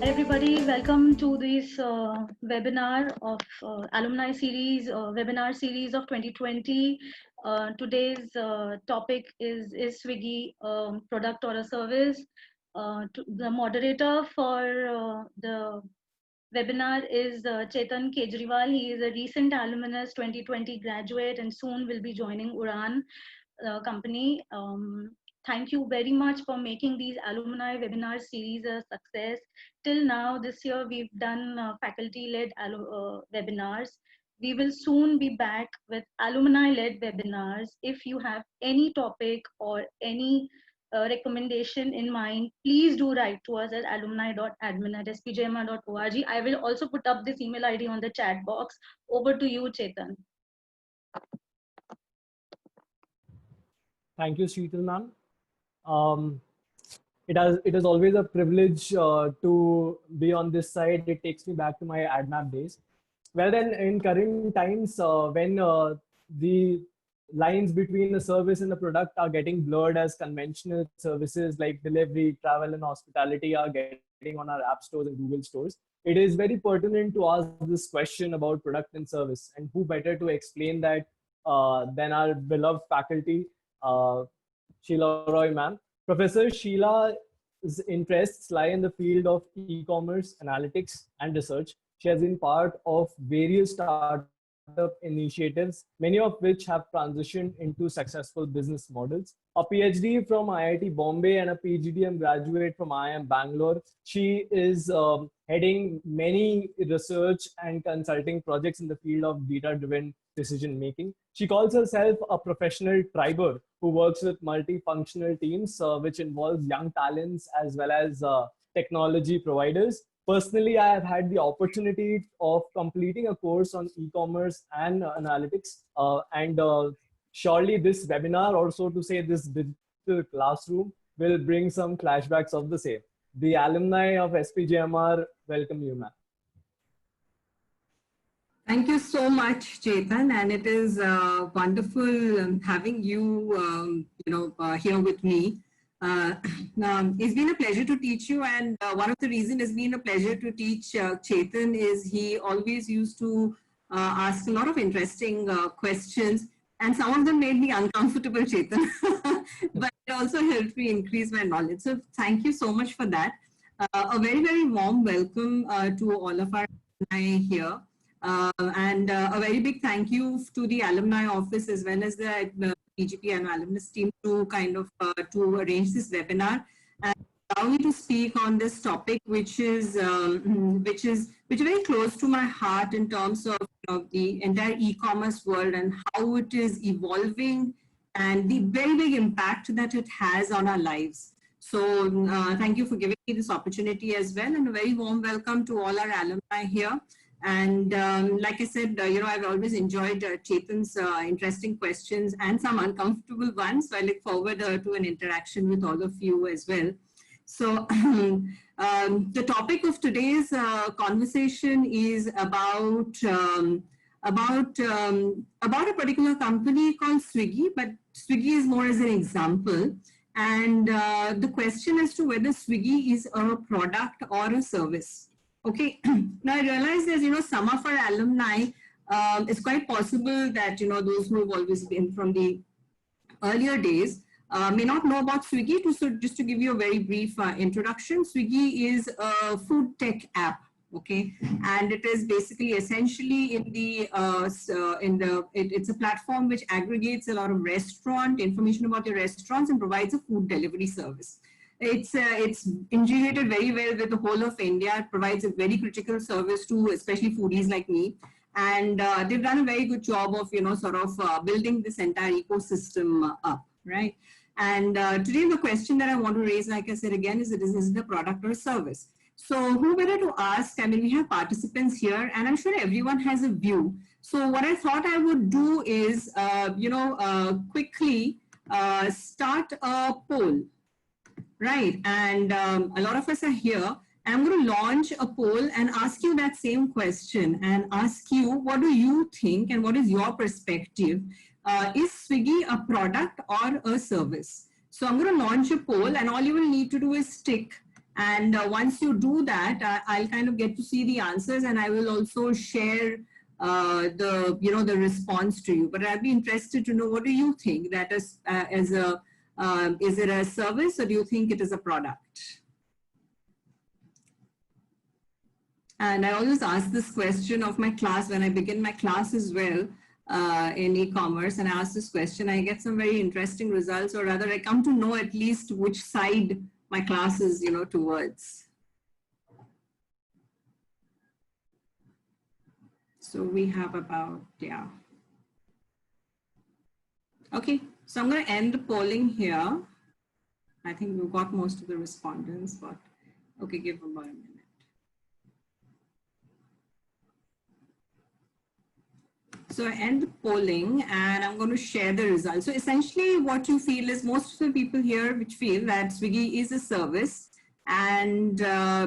everybody, welcome to this webinar of alumni series, webinar series of 2020. Today's topic is Swiggy, product or a service. The moderator for the webinar is Chetan Kejriwal. He is a recent alumnus 2020 graduate and soon will be joining Udaan company. Thank you very much for making these alumni webinar series a success. Till now, this year, we've done faculty-led webinars. We will soon be back with alumni-led webinars. If you have any topic or any recommendation in mind, please do write to us at alumni.admin@spjimr.org. I will also put up this email ID on the chat box. Over to you, Chetan. Thank you, Sheila ma'am. It is always a privilege to be on this side. It takes me back to my AdMap days. Well, then in current times, when the lines between the service and the product are getting blurred as conventional services like delivery, travel, and hospitality are getting on our app stores and Google stores, it is very pertinent to ask this question about product and service. And who better to explain that than our beloved faculty, Sheila Roy ma'am. Professor Sheila's interests lie in the field of e-commerce, analytics, and research. She has been part of various startup initiatives, many of which have transitioned into successful business models. A PhD from IIT Bombay and a PGDM graduate from IIM Bangalore. She is heading many research and consulting projects in the field of data-driven decision making. She calls herself a professional triber who works with multifunctional teams, which involves young talents as well as technology providers. Personally, I have had the opportunity of completing a course on e-commerce and analytics, and surely this webinar, or so to say this digital classroom, will bring some flashbacks of the same. The alumni of SPJIMR welcome you, ma'am. Thank you so much, Chetan, and it is wonderful having you, here with me. It's been a pleasure to teach you, and one of the reasons it's been a pleasure to teach Chetan is he always used to ask a lot of interesting questions, and some of them made me uncomfortable, Chetan, but it also helped me increase my knowledge. So thank you so much for that. A very, very warm welcome to all of our alumni here. And a very big thank you to the alumni office as well as the PGP and alumnus team to kind of to arrange this webinar and allow me to speak on this topic, which is very close to my heart in terms of the entire e-commerce world and how it is evolving and the very big impact that it has on our lives. So thank you for giving me this opportunity as well, and a very warm welcome to all our alumni here. And like I said, I've always enjoyed Chetan's interesting questions and some uncomfortable ones. So I look forward to an interaction with all of you as well. So the topic of today's conversation is about a particular company called Swiggy, but Swiggy is more as an example. And the question as to whether Swiggy is a product or a service. Okay, now I realize there's, some of our alumni, it's quite possible that, those who have always been from the earlier days may not know about Swiggy. So just to give you a very brief introduction, Swiggy is a food tech app, okay? And it is basically essentially it's a platform which aggregates a lot of information about your restaurants and provides a food delivery service. It's integrated very well with the whole of India. It provides a very critical service to especially foodies like me. And they've done a very good job of, building this entire ecosystem up, right? And today the question that I want to raise, like I said again, is it a product or a service? So who better to ask? I mean, we have participants here and I'm sure everyone has a view. So what I thought I would do is, quickly start a poll. Right, and a lot of us are here. I'm going to launch a poll and ask you that same question and ask you, what do you think and what is your perspective? Is Swiggy a product or a service? So I'm going to launch a poll and all you will need to do is tick And once you do that, I'll kind of get to see the answers, and I will also share the response to you. But I'd be interested to know, what do you think that is is it a service, or do you think it is a product? And I always ask this question of my class when I begin my class as well in e-commerce, and I ask this question, I get some very interesting results, or rather I come to know at least which side my class is, towards. So we have about, yeah. Okay, so I'm going to end the polling here. I think we've got most of the respondents, but okay, give about a minute. So I end the polling and I'm going to share the results. So essentially what you feel is, most of the people here which feel that Swiggy is a service and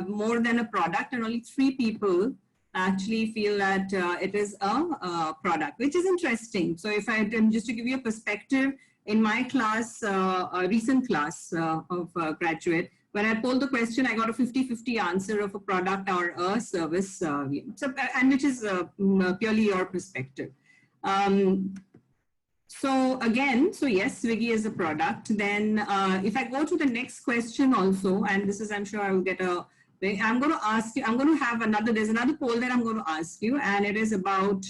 more than a product, and only 3 people actually feel that it is a product, which is interesting. So if I just to give you a perspective, in my class, a recent class of graduate, when I polled the question, I got a 50-50 answer of a product or a service, so, and which is purely your perspective. So again, so yes, Swiggy is a product. Then if I go to the next question also, and this is, I'm sure I will get a, I'm going to ask you, I'm going to have another, there's another poll that I'm going to ask you, and it is about,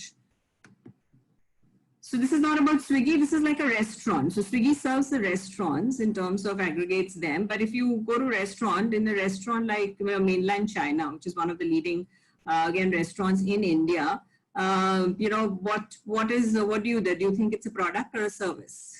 so this is not about Swiggy, this is like a restaurant. So Swiggy serves the restaurants in terms of aggregates them. But if you go to restaurant, in the restaurant like mainland China, which is one of the leading, again, restaurants in India, what do you think it's a product or a service?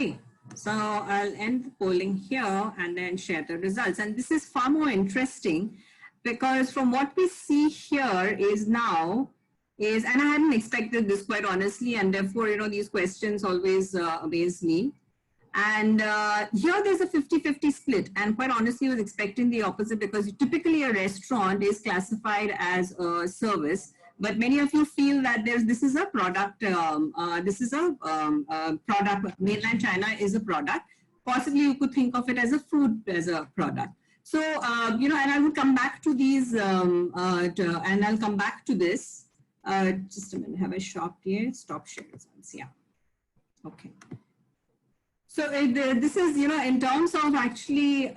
Okay, so I'll end the polling here and then share the results. And this is far more interesting because from what we see here is now is, and I hadn't expected this quite honestly, and therefore, these questions always amaze me. And here there's a 50-50 split, and quite honestly, I was expecting the opposite, because typically a restaurant is classified as a service, but many of you feel that this is a product. Product. Mainland China is a product. Possibly you could think of it as a food as a product. So and I will come back to these, and I'll come back to this. Just a minute. Have I stopped here? Stop sharing results. Yeah. Okay. So this is, in terms of actually,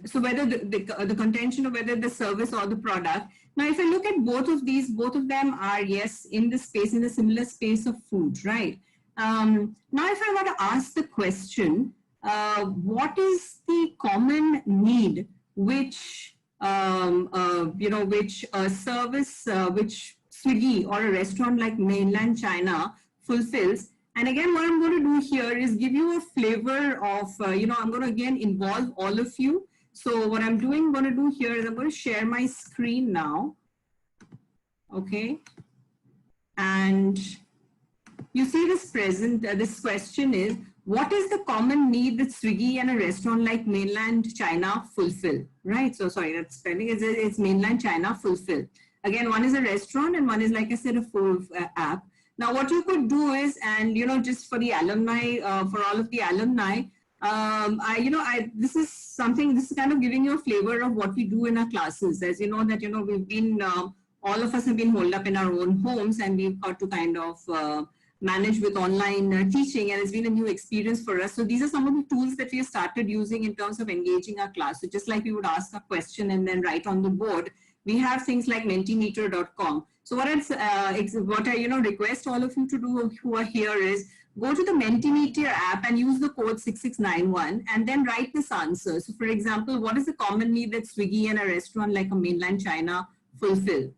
so whether the contention of whether the service or the product. Now, if I look at both of these, both of them are, yes, in the space, in the similar space of food, right? Now, if I were to ask the question, what is the common need which, which a service, which Swiggy or a restaurant like mainland China fulfills? And again, what I'm going to do here is give you a flavor of, I'm going to again involve all of you. So what I'm going to do here is I'm going to share my screen now. Okay. And you see this this question is, what is the common need that Swiggy and a restaurant like mainland China fulfill? Right. So sorry, that's spelling, it's mainland China fulfill. Again, one is a restaurant and one is, like I said, a full app. Now, what you could do is, and just for the alumni, for all of the alumni, this is something. This is kind of giving you a flavor of what we do in our classes. As you know that we've been, all of us have been holed up in our own homes, and we've got to kind of manage with online teaching, and it's been a new experience for us. So these are some of the tools that we have started using in terms of engaging our class. So just like we would ask a question and then write on the board, we have things like mentimeter.com. So what I request all of you to do who are here is go to the Mentimeter app and use the code 6691 and then write this answer. So for example, what is the common need that Swiggy and a restaurant like a mainland China fulfill?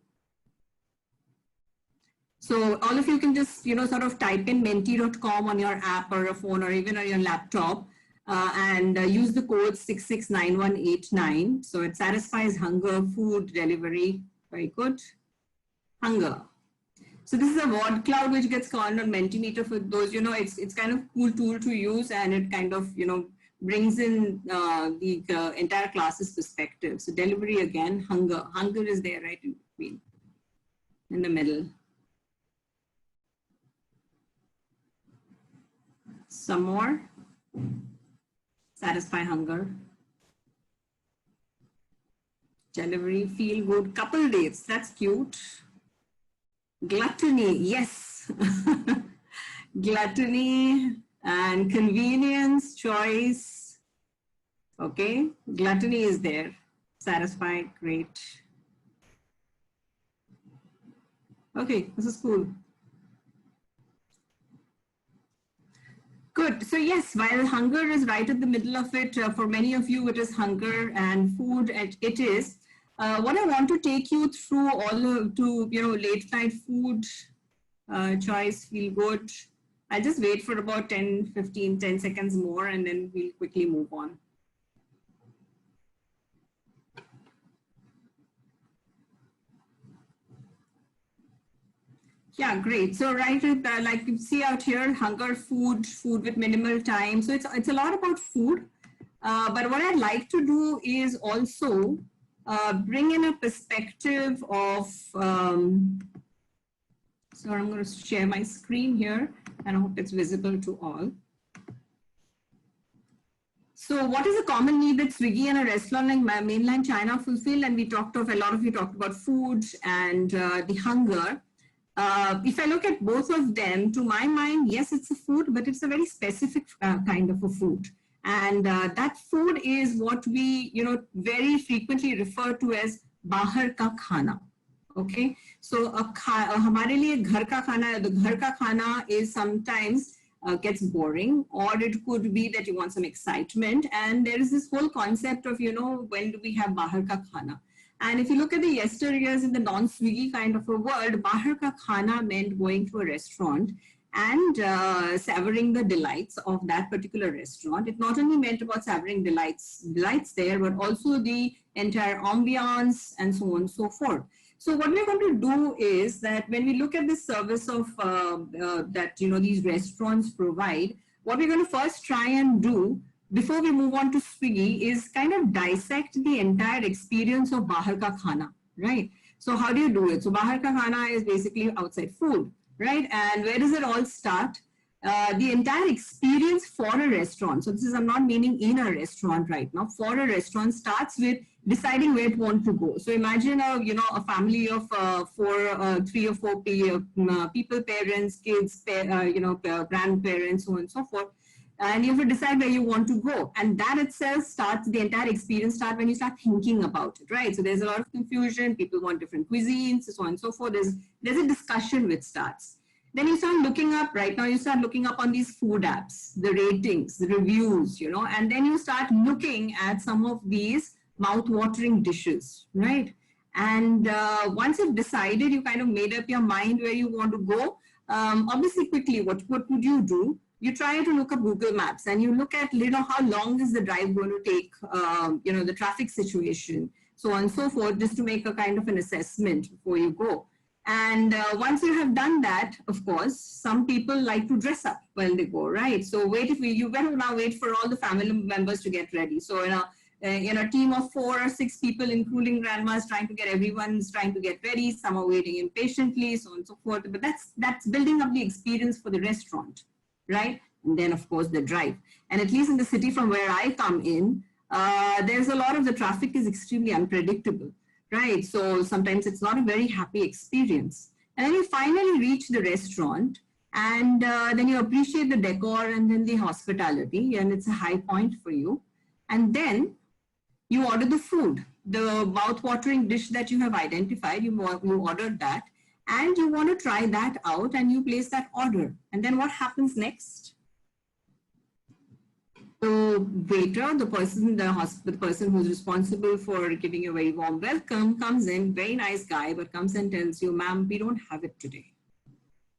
So all of you can just, sort of type in menti.com on your app or a phone or even on your laptop and use the code 669189. So it satisfies hunger, food, delivery. Very good. Hunger. So this is a word cloud which gets called on Mentimeter for those, it's kind of cool tool to use, and it kind of, brings in the entire class's perspective. So delivery again, hunger. Hunger is there right in between, in the middle. Some more. Satisfy hunger. Delivery, feel good, couple dates, that's cute. Gluttony, yes. Gluttony and convenience, choice. Okay, gluttony is there. Satisfy, great. Okay, this is cool. Good. So yes, while hunger is right at the middle of it, for many of you, it is hunger and food. It is. What I want to take you through late night food, choice, feel good. I'll just wait for about 10 seconds more, and then we'll quickly move on. Yeah, great. So right, like you see out here, hunger, food with minimal time. So it's a lot about food. But what I'd like to do is also bring in a perspective of, so I'm going to share my screen here, and I hope it's visible to all. So what is a common need that Swiggy and a restaurant like mainland China fulfill? And a lot of you talked about food and the hunger. If I look at both of them, to my mind, yes, it's a food, but it's a very specific kind of a food. And that food is what we, very frequently refer to as bahar ka khana. Okay, so hamare liye ghar ka khana, the ghar ka khana is sometimes gets boring, or it could be that you want some excitement. And there is this whole concept of, when do we have bahar ka khana? And if you look at the yesteryears in the non-Swiggy kind of a world, bahar ka khana meant going to a restaurant and savoring the delights of that particular restaurant. It not only meant about savoring delights there, but also the entire ambiance and so on and so forth. So what we're going to do is that when we look at the service of that these restaurants provide, what we're going to first try and do before we move on to Swiggy is kind of dissect the entire experience of bahar ka khana, right? So how do you do it? So bahar ka khana is basically outside food, right? And where does it all start? The entire experience for a restaurant. So this is, I'm not meaning in a restaurant right now. For a restaurant starts with deciding where to want to go. So imagine a family of 3 or 4 people, parents, kids, grandparents, so on and so forth. And you have to decide where you want to go. And that itself starts, the entire experience starts when you start thinking about it, right? So there's a lot of confusion. People want different cuisines, so on and so forth. There's a discussion which starts. Then you start looking up, right now you start looking up on these food apps, the ratings, the reviews, and then you start looking at some of these mouth-watering dishes, right? And once you've decided, you kind of made up your mind where you want to go, obviously quickly, what would you do? You try to look up Google Maps and you look at, how long is the drive going to take, the traffic situation, so on and so forth, just to make a kind of an assessment before you go. And once you have done that, of course, some people like to dress up when they go, right? So you better now wait for all the family members to get ready. So in a team of 4 or 6 people, including grandmas, everyone's trying to get ready. Some are waiting impatiently, so on and so forth. But that's building up the experience for the restaurant, right? And then of course the drive. And at least in the city from where I come in, there's a lot of the traffic is extremely unpredictable, right? So sometimes it's not a very happy experience. And then you finally reach the restaurant, and then you appreciate the decor and then the hospitality, and it's a high point for you. And then you order the food, the mouth-watering dish that you have identified, you ordered that, and you want to try that out, and you place that order. And then what happens next? The waiter, the person who's responsible for giving you a very warm welcome, comes in, very nice guy, but comes and tells you, ma'am, we don't have it today.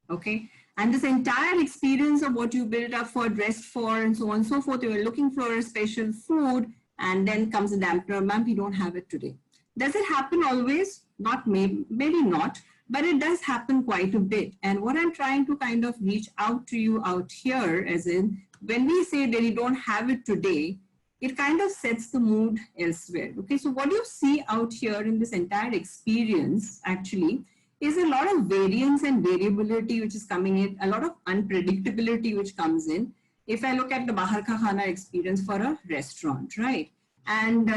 okay? And this entire experience of what you built up for, dressed for, and so on and so forth, you were looking for a special food, and then comes a dampener, ma'am, we don't have it today. Does it happen always? Not maybe not, but it does happen quite a bit. And what I'm trying to kind of reach out to you out here, as in, when we say that you don't have it today, it kind of sets the mood elsewhere. Okay, so what you see out here in this entire experience actually is a lot of variance and variability which is coming in, a lot of unpredictability which comes in. If I look at the Bahar Ka Khana experience for a restaurant, right? And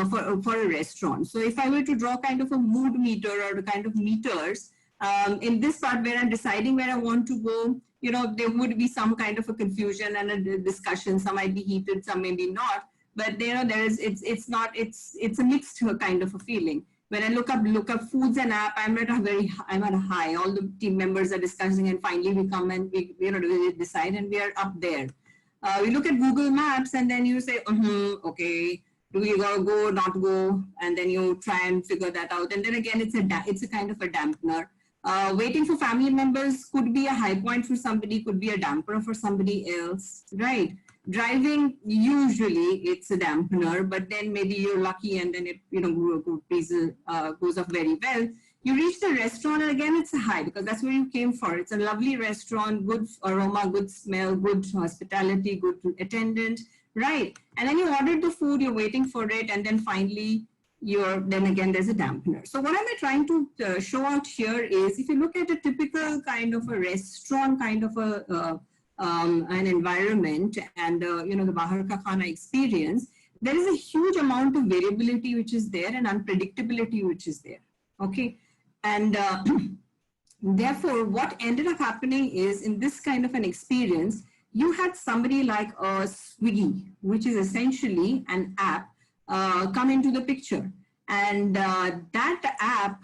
for a restaurant. So if I were to draw kind of a mood meter or the kind of meters, in this part where I'm deciding where I want to go, you know, there would be some kind of a confusion and a discussion. Some might be heated, some may be not. But you know, it's a mixed kind of a feeling. When I look up foods and app, I'm at a high. All the team members are discussing, and finally we come and we decide, and we are up there. We look at Google Maps, and then you say, okay, do we go, not go, and then you try and figure that out. And then again, it's a kind of a dampener. Waiting for family members could be a high point for somebody, could be a dampener for somebody else, right? Driving, usually it's a dampener, but then maybe you're lucky and then it, goes off very well. You reach the restaurant and again, it's a high because that's where you came for. It's a lovely restaurant, good aroma, good smell, good hospitality, good attendant, right? And then you ordered the food, you're waiting for it, and then finally, then again, there's a dampener. So what am I trying to show out here is, if you look at a typical kind of a restaurant, kind of an environment, and the Bahar Ka Khana experience, there is a huge amount of variability which is there and unpredictability which is there, okay? And therefore, what ended up happening is, in this kind of an experience, you had somebody like a Swiggy, which is essentially an app, come into the picture. And that app,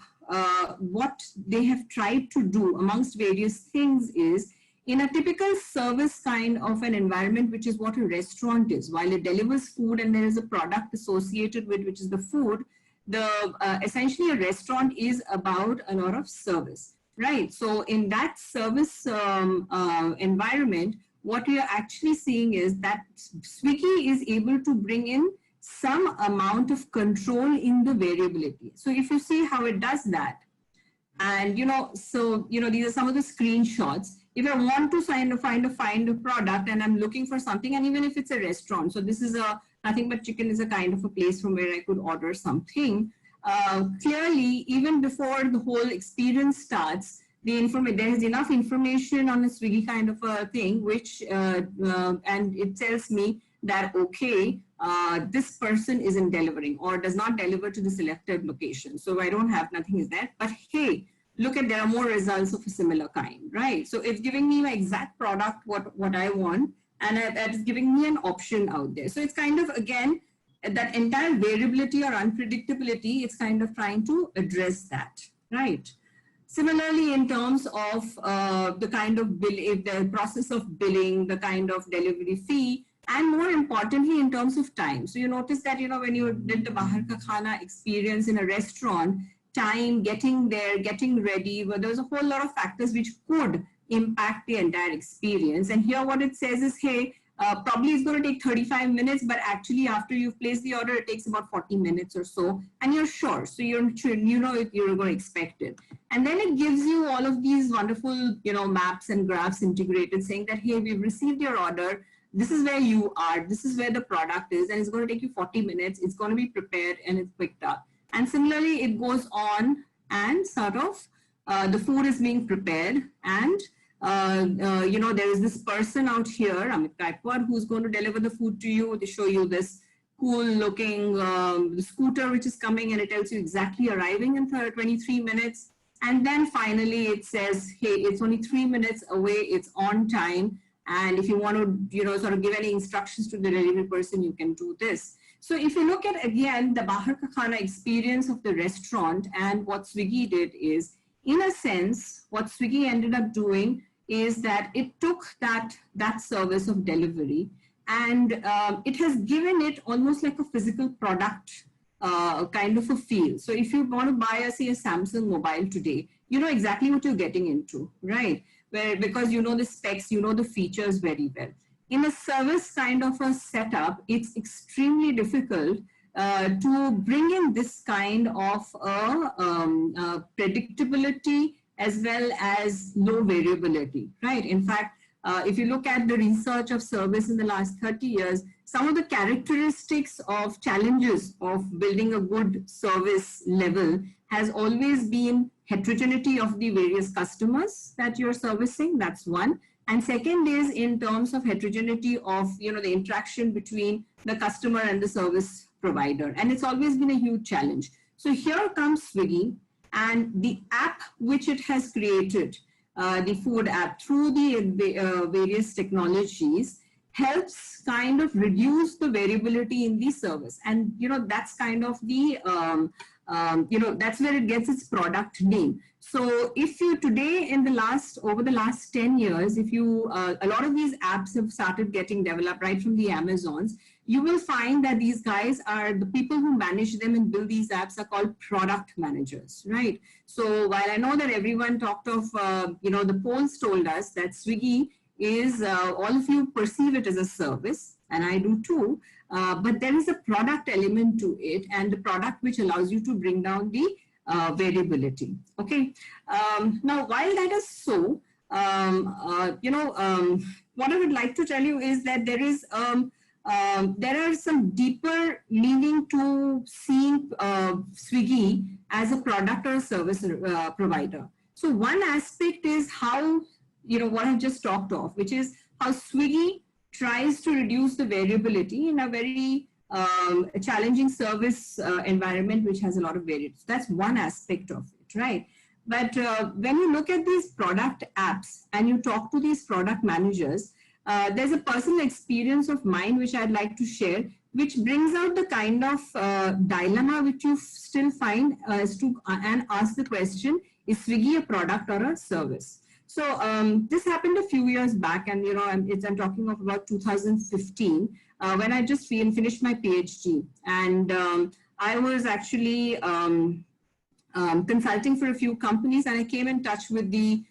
what they have tried to do amongst various things is, in a typical service kind of an environment, which is what a restaurant is, while it delivers food and there is a product associated with, which is the food, essentially a restaurant is about a lot of service, right? So in that service environment, what we are actually seeing is that Swiggy is able to bring in some amount of control in the variability. So if you see how it does that, and these are some of the screenshots. If I want to find a product and I'm looking for something, and even if it's a restaurant, so this is nothing but chicken is a kind of a place from where I could order something. Clearly, even before the whole experience starts, there is enough information on a Swiggy kind of a thing, which and it tells me that, okay, this person isn't delivering or does not deliver to the selected location. So I don't have, nothing is there, but hey, look at, there are more results of a similar kind, right? So it's giving me my exact product, what I want, and that is giving me an option out there. So it's kind of, again, that entire variability or unpredictability, it's kind of trying to address that, right? Similarly, in terms of the kind of the process of billing, the kind of delivery fee, and more importantly, in terms of time. So you notice that, when you did the Bahar Ka Khana experience in a restaurant, time, getting there, getting ready, well, there's a whole lot of factors which could impact the entire experience. And here what it says is, hey, probably it's going to take 35 minutes, but actually after you've placed the order, it takes about 40 minutes or so, and you're sure. So you're if you're going to expect it. And then it gives you all of these wonderful, maps and graphs integrated saying that, hey, we've received your order. This is where you are. This is where the product is, and it's going to take you 40 minutes. It's going to be prepared and it's picked up. And similarly, it goes on and sort of the food is being prepared, and there is this person out here, Amit Gaikwad, who's going to deliver the food to you. They show you this cool looking scooter which is coming, and it tells you exactly arriving in 23 minutes. And then finally it says, hey, it's only 3 minutes away, it's on time. And if you want to, sort of give any instructions to the delivery person, you can do this. So if you look at, again, the Bahar Ka Khana experience of the restaurant and what Swiggy did is, in a sense, what Swiggy ended up doing is that it took that service of delivery and it has given it almost like a physical product kind of a feel. So if you want to buy, say, a Samsung mobile today, you know exactly what you're getting into, right? because you know the specs, you know the features very well. In a service kind of a setup, it's extremely difficult to bring in this kind of predictability as well as low variability, right? In fact, if you look at the research of service in the last 30 years, some of the characteristics of challenges of building a good service level has always been heterogeneity of the various customers that you're servicing. That's one. And second is in terms of heterogeneity of, you know, the interaction between the customer and the service provider. And it's always been a huge challenge. So here comes Swiggy, and the app which it has created, the food app, through the various technologies, helps kind of reduce the variability in the service. And, you know, that's kind of the, you know, that's where it gets its product name. So if you today over the last 10 years, if you, a lot of these apps have started getting developed right from the Amazons, you will find that these guys are the people who manage them and build these apps are called product managers, right? So while I know that everyone talked of, you know, the polls told us that Swiggy is, all of you perceive it as a service, and I do too, but there is a product element to it, and the product which allows you to bring down the variability. Okay. Now, while that is so, you know, what I would like to tell you is that there is there are some deeper meaning to seeing Swiggy as a product or a service provider. So one aspect is how, you know, what I've just talked of, which is how Swiggy tries to reduce the variability in a very challenging service environment, which has a lot of variance. That's one aspect of it, right? But when you look at these product apps and you talk to these product managers, there's a personal experience of mine which I'd like to share, which brings out the kind of dilemma which you still find as to and ask the question, is Swiggy a product or a service? So this happened a few years back, and you know, I'm talking of about 2015 when I just finished my PhD, and I was actually consulting for a few companies, and I came in touch with the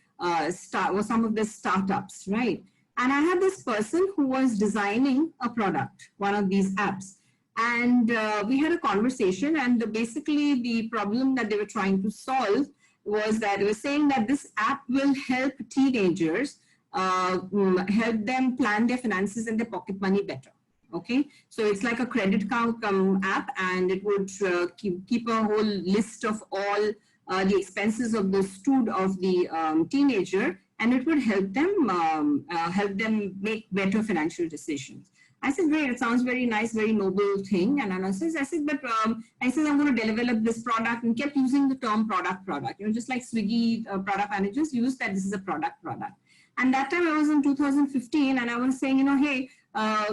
some of the startups, right? And I had this person who was designing a product, one of these apps, and we had a conversation, and basically the problem that they were trying to solve was that they were saying that this app will help teenagers, help them plan their finances and their pocket money better. Okay, so it's like a credit card app, and it would keep a whole list of all the expenses of the teenager, and it would help them make better financial decisions. I said, great, it sounds very nice, very noble thing. And I said, but I said, I'm going to develop this product, and kept using the term product, you know, just like Swiggy product managers use that this is a product. And that time I was in 2015, and I was saying, you know, hey,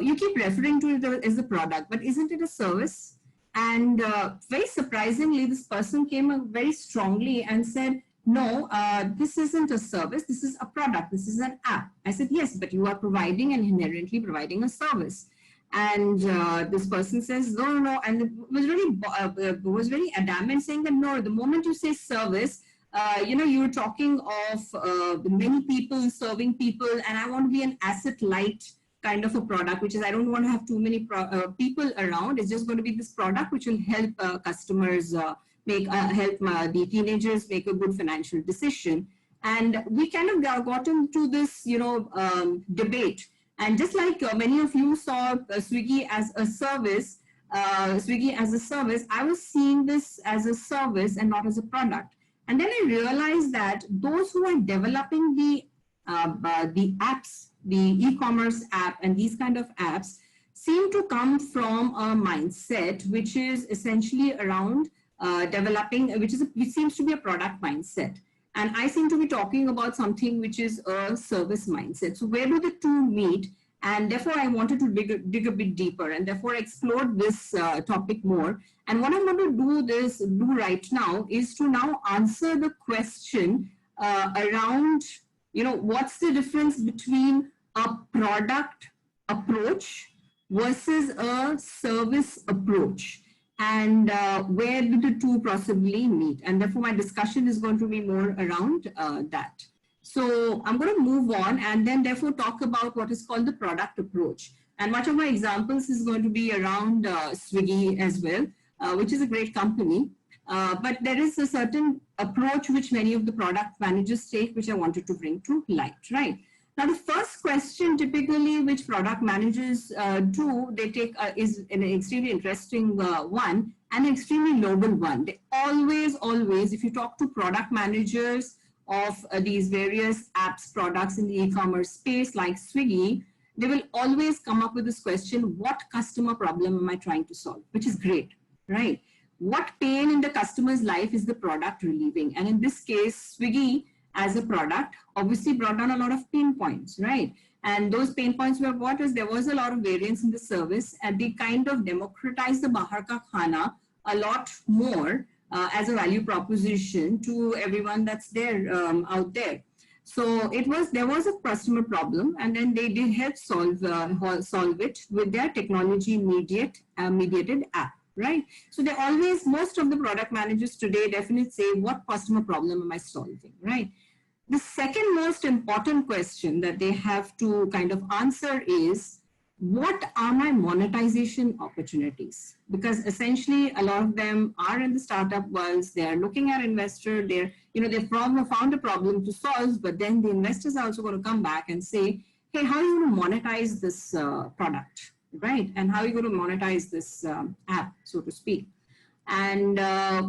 you keep referring to it as a product, but isn't it a service? And very surprisingly, this person came up very strongly and said, no, this isn't a service, this is a product, this is an app. I said, yes, but you are providing and inherently providing a service. And this person says, no, and it was very adamant, saying that no, the moment you say service, you know, you're talking of many people serving people, and I want to be an asset light kind of a product, which is I don't want to have too many people around. It's just going to be this product which will help customers help the teenagers make a good financial decision. And we kind of got into this, you know, debate. And just like many of you saw Swiggy as a service, I was seeing this as a service and not as a product. And then I realized that those who are developing the apps, the e-commerce app and these kind of apps seem to come from a mindset which is essentially around developing, which seems to be a product mindset. And I seem to be talking about something which is a service mindset. So where do the two meet? And therefore, I wanted to dig a bit deeper, and therefore explored this topic more. And what I'm going to do right now is to now answer the question around, you know, what's the difference between a product approach versus a service approach, and where do the two possibly meet? And therefore, my discussion is going to be more around that. So I'm going to move on and then therefore talk about what is called the product approach. And much of my examples is going to be around Swiggy as well, which is a great company. But there is a certain approach which many of the product managers take, which I wanted to bring to light, right? Now, the first question typically which product managers do, they take is an extremely interesting one and an extremely noble one. They always, if you talk to product managers of these various apps, products in the e-commerce space like Swiggy, they will always come up with this question, what customer problem am I trying to solve? Which is great, right? What pain in the customer's life is the product relieving? And in this case, Swiggy as a product obviously brought down a lot of pain points, right? And those pain points were what is there was a lot of variance in the service and they kind of democratized the Bahar Ka Khana a lot more as a value proposition to everyone that's there out there. So there was a customer problem and then they did help solve it with their technology mediated app. Right? So they always, most of the product managers today definitely say, what customer problem am I solving, right? The second most important question that they have to kind of answer is, what are my monetization opportunities? Because essentially a lot of them are in the startup worlds, they're looking at investor, they've found a problem to solve, but then the investors are also going to come back and say, hey, how are you going to monetize this product? Right? And how are you going to monetize this app, so to speak? And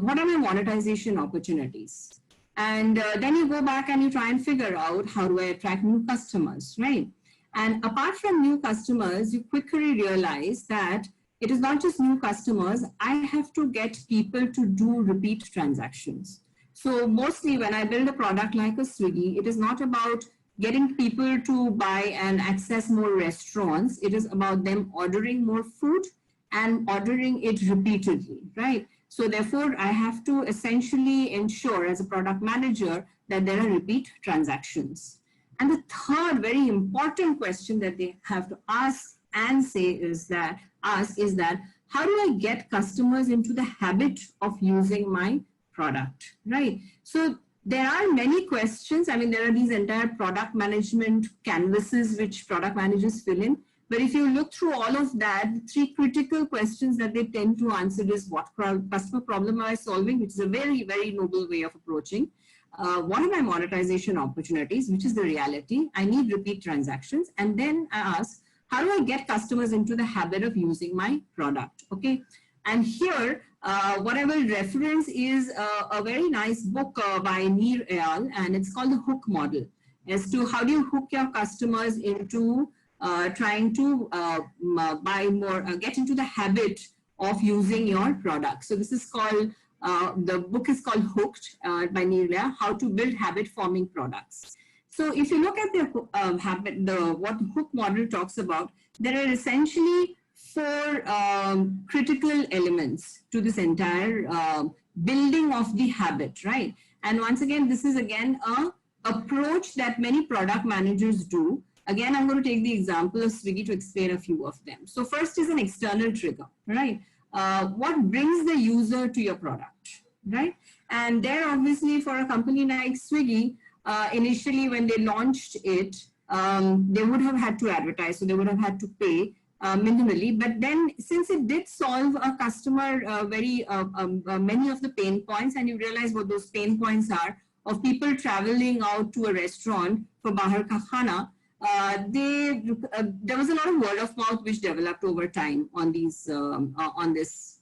what are my monetization opportunities? And then you go back and you try and figure out how do I attract new customers, right? And apart from new customers, you quickly realize that it is not just new customers, I have to get people to do repeat transactions. So mostly when I build a product like a Swiggy, it is not about getting people to buy and access more restaurants. It is about them ordering more food and ordering it repeatedly, right? So therefore, I have to essentially ensure as a product manager that there are repeat transactions. And the third very important question that they have to ask and say is that, how do I get customers into the habit of using my product, right? So there are many questions. I mean, there are these entire product management canvases which product managers fill in. But if you look through all of that, the three critical questions that they tend to answer is what customer problem am I solving, which is a very, very noble way of approaching. What are my monetization opportunities, which is the reality. I need repeat transactions. And then I ask, how do I get customers into the habit of using my product? Okay. And here, what I will reference is a very nice book by Neer et, and it's called the hook model, as to how do you hook your customers into trying to buy more, get into the habit of using your product. So this is called, the book is called Hooked by Neer et, How to Build Habit Forming Products. So if you look at the what the hook model talks about, there are essentially four critical elements to this entire building of the habit, right? And once again, this is again a approach that many product managers do. Again, I'm going to take the example of Swiggy to explain a few of them. So first is an external trigger, right? What brings the user to your product, right? And there obviously for a company like Swiggy, initially when they launched it, they would have had to advertise, so they would have had to pay minimally, but then since it did solve a customer many of the pain points, and you realize what those pain points are of people traveling out to a restaurant for Bahar Ka Khana, there was a lot of word of mouth which developed over time on these on this,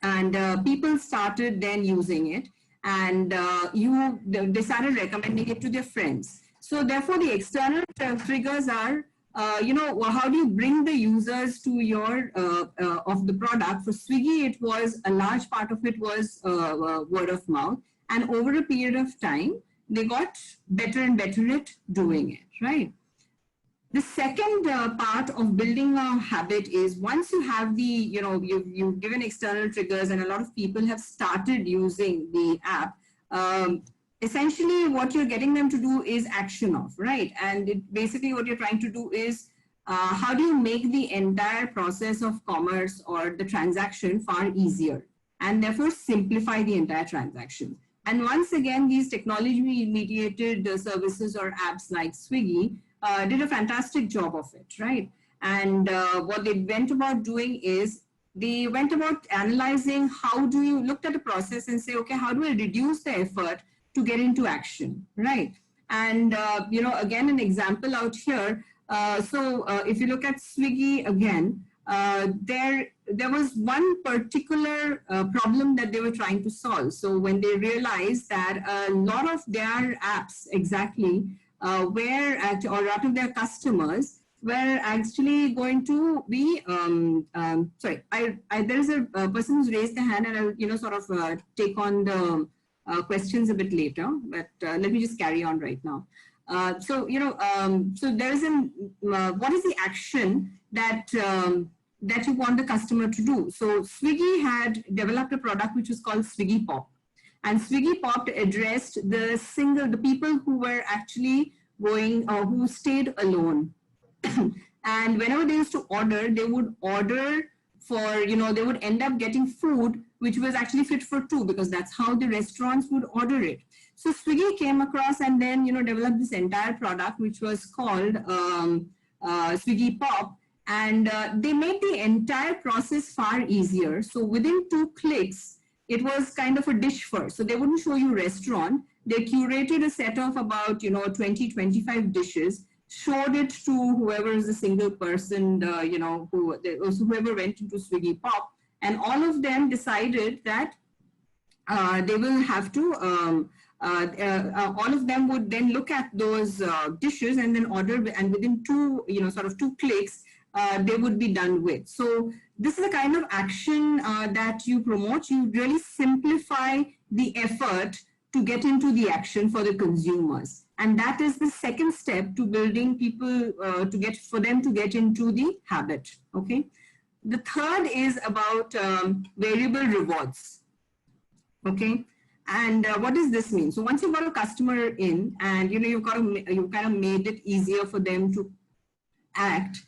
and people started then using it, and they started recommending it to their friends. So therefore, the external triggers are, how do you bring the users to your of the product? For Swiggy, it was a large part of it was word of mouth, and over a period of time, they got better and better at doing it, right? The second part of building a habit is once you have the, you've given external triggers and a lot of people have started using the app, essentially what you're getting them to do is action off, right? And basically what you're trying to do is how do you make the entire process of commerce or the transaction far easier and therefore simplify the entire transaction. And once again, these technology-mediated services or apps like Swiggy did a fantastic job of it, right? And what they went about doing is they went about analyzing how do you look at the process and say, okay, how do I reduce the effort to get into action, right? And again, an example out here. If you look at Swiggy again, there was one particular problem that they were trying to solve. So when they realized that a lot of their apps or a lot of their customers were actually going to be, there is a person who's raised their hand, and I'll, take on the questions a bit later, but let me just carry on right now. So there is what is the action that you want the customer to do? So Swiggy had developed a product which was called Swiggy Pop, and Swiggy Pop addressed the people who were actually who stayed alone. And whenever they used to order, they would order for, they would end up getting food which was actually fit for two, because that's how the restaurants would order it. So Swiggy came across and then, developed this entire product which was called Swiggy Pop. And they made the entire process far easier. So within 2 clicks, it was kind of a dish first. So they wouldn't show you restaurant. They curated a set of about, 20, 25 dishes, showed it to whoever is a single person, whoever went into Swiggy Pop. And all of them decided that they will have to, all of them would then look at those dishes and then order, and within 2 clicks, they would be done with. So this is the kind of action that you promote. You really simplify the effort to get into the action for the consumers. And that is the second step to building people for them to get into the habit, okay? The third is about variable rewards, okay? And what does this mean? So once you've got a customer in and, you've kind of made it easier for them to act,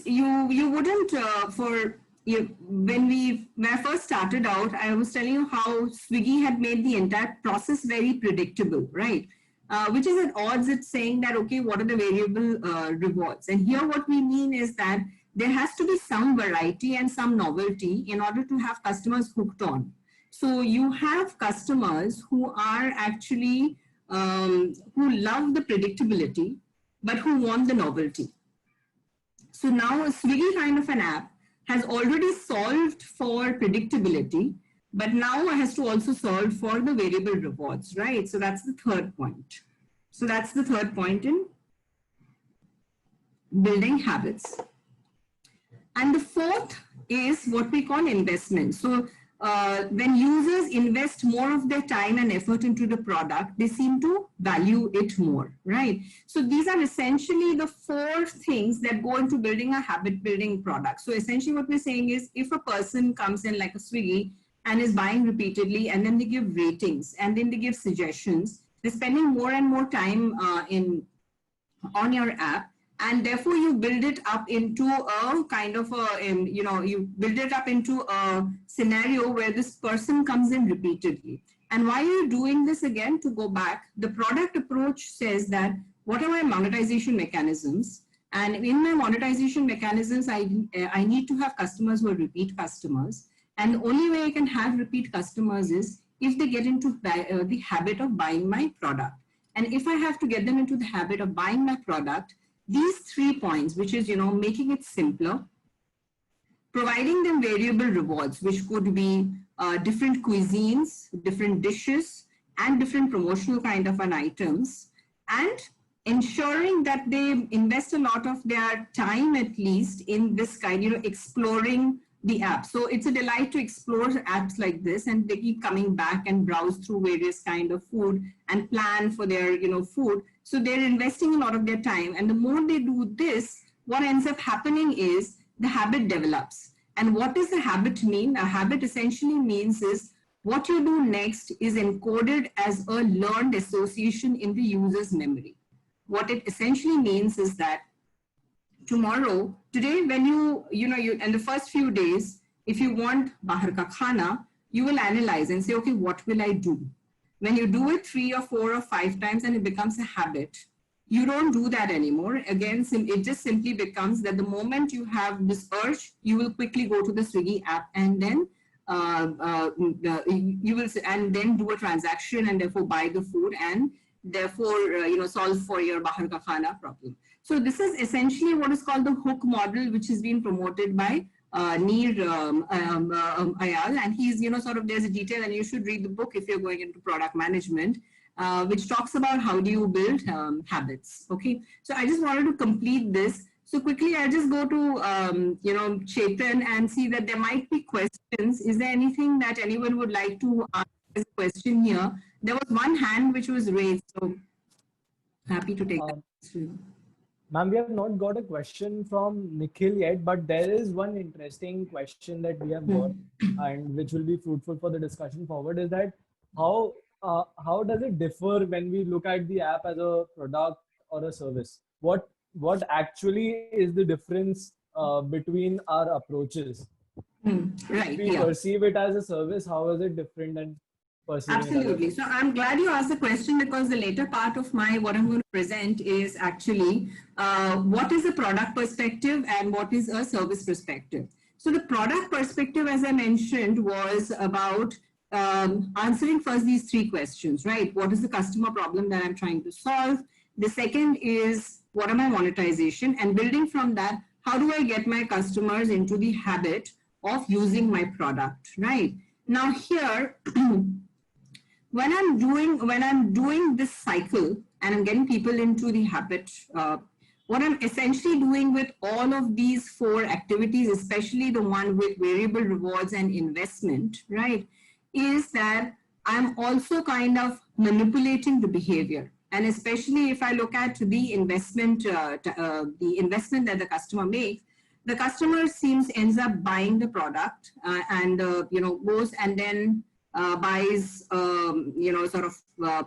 you wouldn't when I first started out, I was telling you how Swiggy had made the entire process very predictable, right? Which is at odds with saying that, okay, what are the variable rewards? And here what we mean is that there has to be some variety and some novelty in order to have customers hooked on. So you have customers who are actually, who love the predictability, but who want the novelty. So now a Swiggy kind of an app has already solved for predictability, but now it has to also solve for the variable rewards, right? So that's the third point. So that's the third point in building habits. And the fourth is what we call investment. So when users invest more of their time and effort into the product, they seem to value it more, right? So these are essentially the 4 things that go into building a habit building product. So essentially what we're saying is, if a person comes in like a Swiggy and is buying repeatedly, and then they give ratings and then they give suggestions, they're spending more and more time on your app. And therefore you build it up into a kind of a, you build it up into a scenario where this person comes in repeatedly. And why are you doing this again? To go back, the product approach says that what are my monetization mechanisms? And in my monetization mechanisms, I need to have customers who are repeat customers. And the only way I can have repeat customers is if they get into the habit of buying my product. And if I have to get them into the habit of buying my product, these 3 points, which is, making it simpler, providing them variable rewards, which could be different cuisines, different dishes, and different promotional kind of an items, and ensuring that they invest a lot of their time, at least, in this kind, exploring the app. So it's a delight to explore apps like this, and they keep coming back and browse through various kind of food and plan for their, food. So they're investing a lot of their time. And the more they do this, what ends up happening is the habit develops. And what does the habit mean? A habit essentially means is what you do next is encoded as a learned association in the user's memory. What it essentially means is that today, when you in the first few days, if you want bahar ka khana, you will analyze and say, okay, what will I do? When you do it 3 or 4 or 5 times and it becomes a habit, you don't do that anymore. Again, it just simply becomes that the moment you have this urge, you will quickly go to the Swiggy app and then you will and then do a transaction and therefore buy the food and therefore solve for your bahar ka khana problem. So this is essentially what is called the hook model, which has been promoted by Neer Ayal, and he's sort of, there's a detail, and you should read the book if you're going into product management, which talks about how do you build habits. Okay, so I just wanted to complete this. So quickly, I'll just go to Chetan and see that there might be questions. Is there anything that anyone would like to ask as a question here? There was one hand which was raised, so happy to take that question. Ma'am, we have not got a question from Nikhil yet, but there is one interesting question that we have got and which will be fruitful for the discussion forward, is that how does it differ when we look at the app as a product or a service? What actually is the difference between our approaches? Right. If we perceive it as a service, how is it different than perceiving Absolutely. So I'm glad you asked the question, because the later part of what I'm going to present is actually what is a product perspective and what is a service perspective. So the product perspective, as I mentioned, was about answering first these 3 questions, right? What is the customer problem that I'm trying to solve? The second is, what are my monetization? And building from that, how do I get my customers into the habit of using my product, right? Now here, when I'm doing this cycle and I'm getting people into the habit, what I'm essentially doing with all of these 4 activities, especially the one with variable rewards and investment, right, is that I'm also kind of manipulating the behavior. And especially if I look at the investment that the customer makes, the customer ends up buying the product and goes and then buys,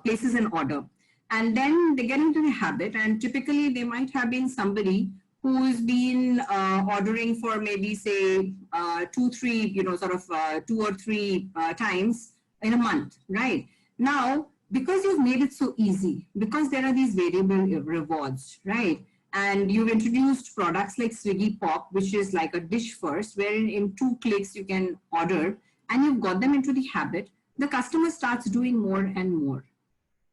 places an order. And then they get into the habit, and typically they might have been somebody who's been ordering for maybe say 2 or 3 times in a month, right? Now, because you've made it so easy, because there are these variable rewards, right? And you've introduced products like Swiggy Pop, which is like a dish first, wherein in 2 clicks you can order, and you've got them into the habit, the customer starts doing more and more,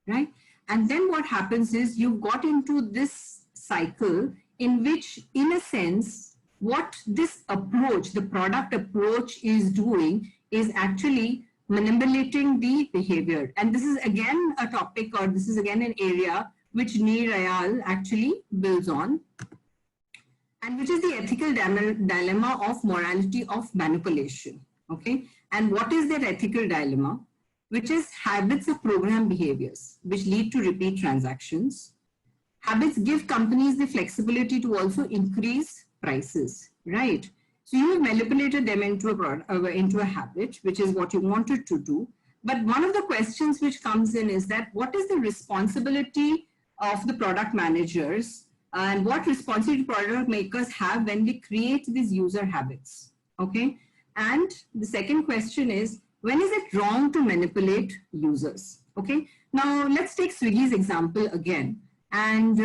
right? And then what happens is you've got into this cycle in which, in a sense, what this approach, the product approach, is doing is actually manipulating the behavior. And this is again a topic, or this is again an area which Neer Ayal actually builds on, and which is the ethical dilemma of morality of manipulation. Okay, and what is that ethical dilemma? Which is habits of program behaviors which lead to repeat transactions. Habits give companies the flexibility to also increase prices, right? So you have manipulated them into a habit, which is what you wanted to do. But one of the questions which comes in is that what is the responsibility of the product managers, and what responsibility product makers have when they create these user habits? Okay. And the second question is, when is it wrong to manipulate users? Okay. Now let's take Swiggy's example again. And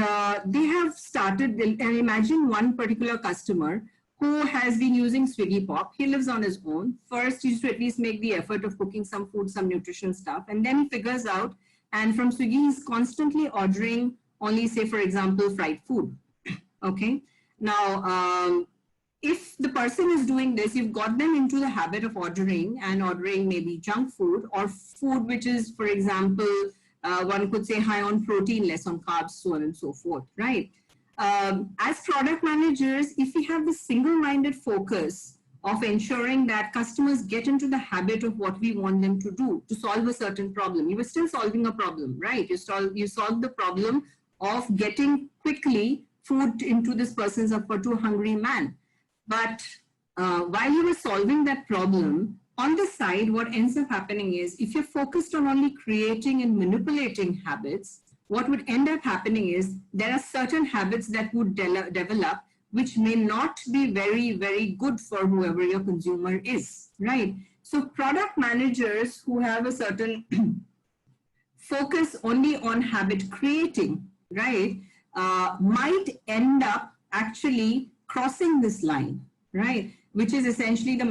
they have started, and imagine one particular customer who has been using Swiggy Pop. He lives on his own. First, he used to at least make the effort of cooking some food, some nutrition stuff. And then he figures out, and from Swiggy, he's constantly ordering only, say, for example, fried food. Okay. Now, if the person is doing this, you've got them into the habit of ordering maybe junk food, or food which is, for example, one could say high on protein, less on carbs, so on and so forth, right? As product managers, if we have this single-minded focus of ensuring that customers get into the habit of what we want them to do to solve a certain problem, you were still solving a problem, right? You solve the problem of getting quickly food into this person's to a hungry man. But while you were solving that problem, on the side, what ends up happening is, if you're focused on only creating and manipulating habits, what would end up happening is there are certain habits that would develop which may not be very, very good for whoever your consumer is, right? So product managers who have a certain focus only on habit creating, right, might end up actually crossing this line, right, which is essentially the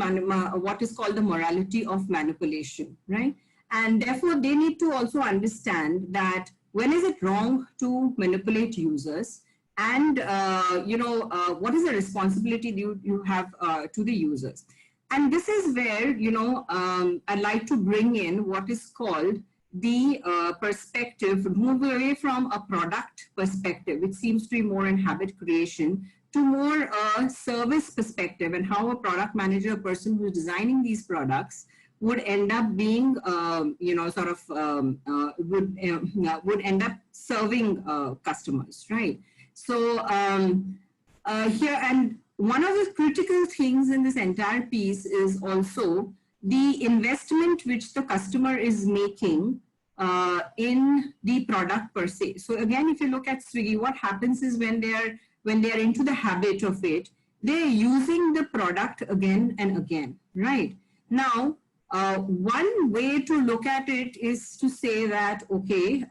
what is called the morality of manipulation, right? And therefore, they need to also understand that when is it wrong to manipulate users, and what is the responsibility you have to the users. And this is where, I'd like to bring in what is called the perspective, move away from a product perspective, which seems to be more in habit creation, to more service perspective, and how a product manager, a person who's designing these products, would end up being, would end up serving customers, right? So here, and one of the critical things in this entire piece is also the investment which the customer is making in the product per se. So again, if you look at Swiggy, what happens is when they are into the habit of it, they're using the product again and again, right? Now, one way to look at it is to say that, okay,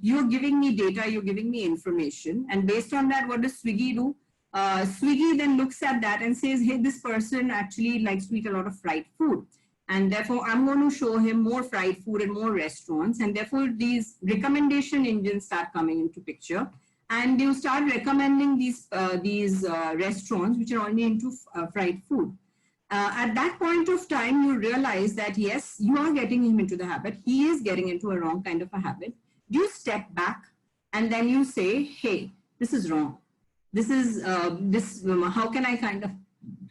you're giving me data, you're giving me information, and based on that, what does Swiggy do? Swiggy then looks at that and says, hey, this person actually likes to eat a lot of fried food, and therefore I'm going to show him more fried food and more restaurants, and therefore these recommendation engines start coming into picture, and you start recommending these restaurants which are only into fried food. At that point of time, you realize that yes, you are getting him into the habit. He is getting into a wrong kind of a habit. You step back and then you say, hey, this is wrong. This is, how can I kind of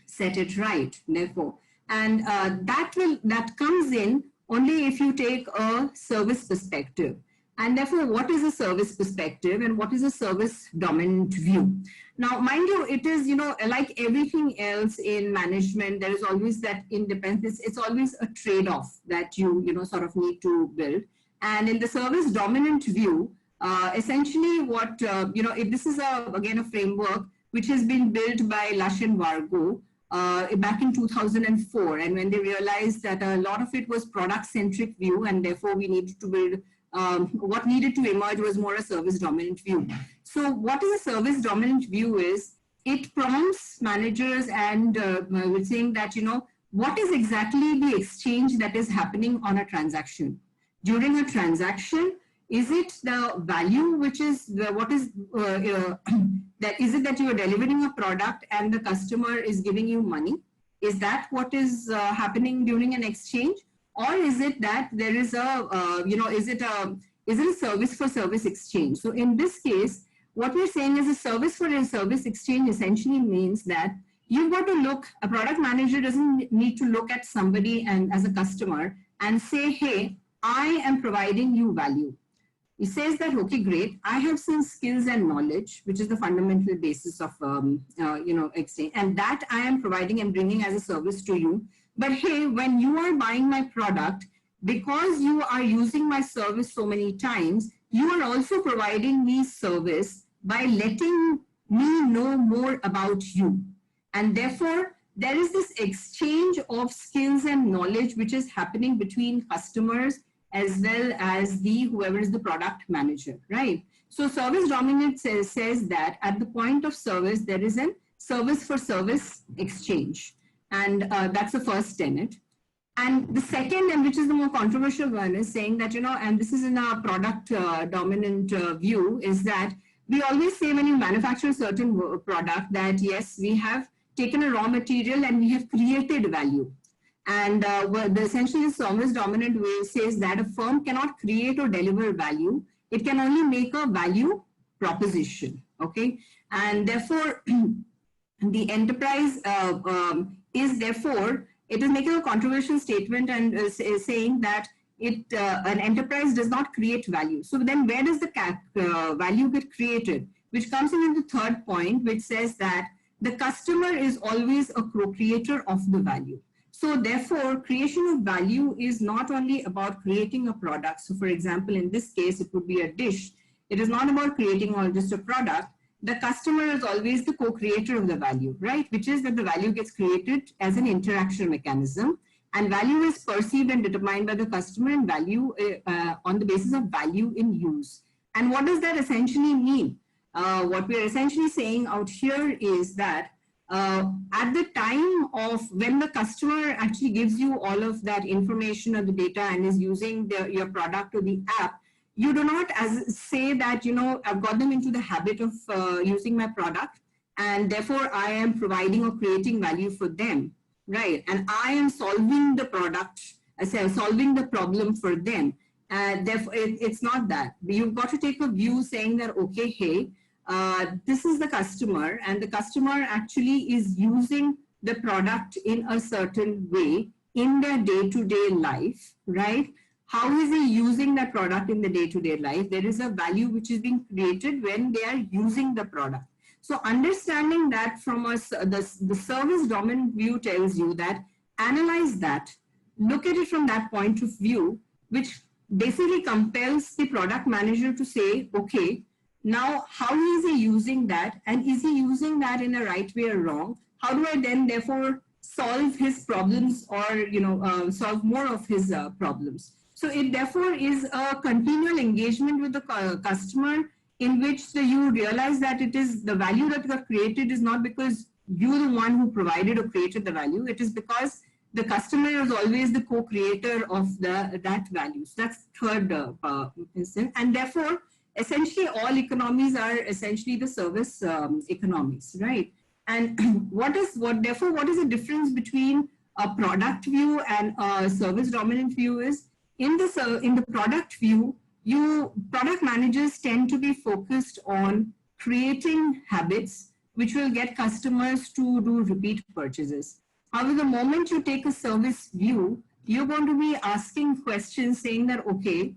set it right, therefore? And that comes in only if you take a service perspective. And therefore, what is a service perspective and what is a service dominant view? Now, mind you, it is, like everything else in management, there is always that independence. It's always a trade-off that you sort of need to build. And in the service dominant view, essentially what, this is again a framework which has been built by Lush and Vargo back in 2004. And when they realized that a lot of it was product-centric view, and therefore we needed to build what needed to emerge was more a service dominant view. So what is a service dominant view is, it prompts managers and saying that, what is exactly the exchange that is happening on a transaction? During a transaction, is it the value which is, what is, that is it that you are delivering a product and the customer is giving you money? Is that what is happening during an exchange? Or is it that there is a, is it a service for service exchange? So in this case, what we're saying is a service for a service exchange essentially means that you've got to look, a product manager doesn't need to look at somebody and as a customer and say, hey, I am providing you value. He says that, okay, great, I have some skills and knowledge, which is the fundamental basis of, exchange, and that I am providing and bringing as a service to you. But hey, when you are buying my product, because you are using my service so many times, you are also providing me service by letting me know more about you. And therefore, there is this exchange of skills and knowledge which is happening between customers as well as whoever is the product manager, right? So service dominant says that at the point of service, there is a service for service exchange. And that's the first tenet. And the second, and which is the more controversial one, is saying that, and this is in our product dominant view, is that we always say when you manufacture a certain product that, yes, we have taken a raw material and we have created value. And essentially the service dominant way says that a firm cannot create or deliver value. It can only make a value proposition, okay? And therefore, the enterprise is therefore, it is making a controversial statement and is saying that an enterprise does not create value. So then where does the value get created? Which comes in the third point, which says that the customer is always a co-creator of the value. So therefore, creation of value is not only about creating a product. So for example, in this case, it would be a dish. It is not about creating just a product. The customer is always the co-creator of the value, right? Which is that the value gets created as an interaction mechanism. And value is perceived and determined by the customer, and value on the basis of value in use. And what does that essentially mean? What we are essentially saying out here is that at the time of when the customer actually gives you all of that information or the data and is using your product or the app, you do not say that, you know, I've got them into the habit of using my product, and therefore I am providing or creating value for them, right? And I am solving the product, solving the problem for them. Therefore, it's not that. You've got to take a view saying that, okay, hey, this is the customer, and the customer actually is using the product in a certain way in their day-to-day life, right? How is he using that product in the day-to-day life? There is a value which is being created when they are using the product. So understanding that from us, the service dominant view tells you that analyze that, look at it from that point of view, which basically compels the product manager to say, okay, now how is he using that, and is he using that in a right way or wrong? How do I then therefore solve his problems, or, you know, solve more of his problems? So it therefore is a continual engagement with the customer, in which you realize that it is the value that got created is not because you're the one who provided or created the value. It is because the customer is always the co-creator of that value. So that's third instance. And therefore, essentially all economies are essentially the service economies, right? And therefore, what is the difference between a product view and a service dominant view is, in the product view, product managers tend to be focused on creating habits which will get customers to do repeat purchases. However, the moment you take a service view, you're going to be asking questions saying that, okay,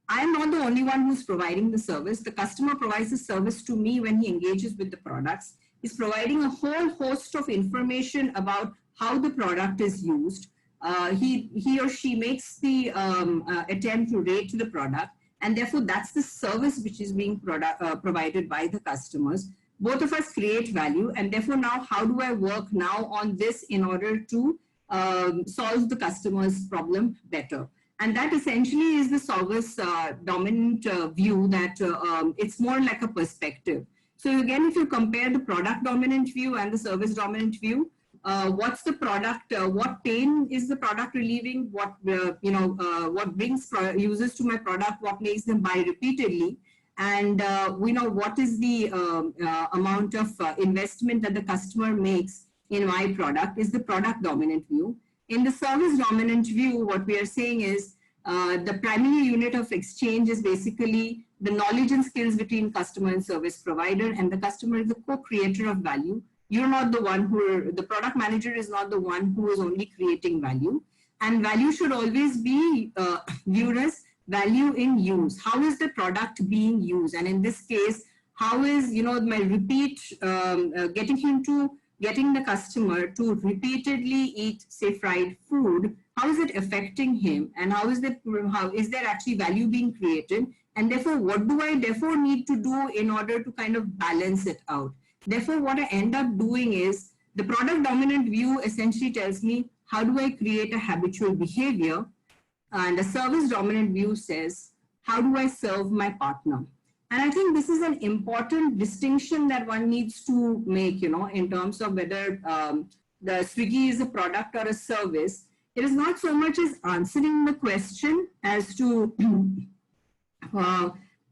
I'm not the only one who's providing the service. The customer provides the service to me when he engages with the products. He's providing a whole host of information about how the product is used. He or she makes the attempt to rate the product, and therefore that's the service which is being provided by the customers. Both of us create value, and therefore now how do I work now on this in order to solve the customer's problem better? And that essentially is the service dominant view, that it's more like a perspective. So again, if you compare the product dominant view and the service dominant view, what's the product, what pain is the product relieving, what what brings users to my product, what makes them buy repeatedly, and we know what is the amount of investment that the customer makes in my product is the product dominant view. In the service dominant view, what we are saying is the primary unit of exchange is basically the knowledge and skills between customer and service provider, and the customer is the co-creator of value. You're not the one the product manager is not the one who is only creating value. And value should always be viewed as value in use. How is the product being used? And in this case, how is, my repeat, getting the customer to repeatedly eat, say, fried food, how is it affecting him? And how is there actually value being created? And therefore, what do I therefore need to do in order to kind of balance it out? Therefore, what I end up doing is the product dominant view essentially tells me, how do I create a habitual behavior? And the service dominant view says, how do I serve my partner? And I think this is an important distinction that one needs to make, in terms of whether the Swiggy is a product or a service. It is not so much as answering the question as to,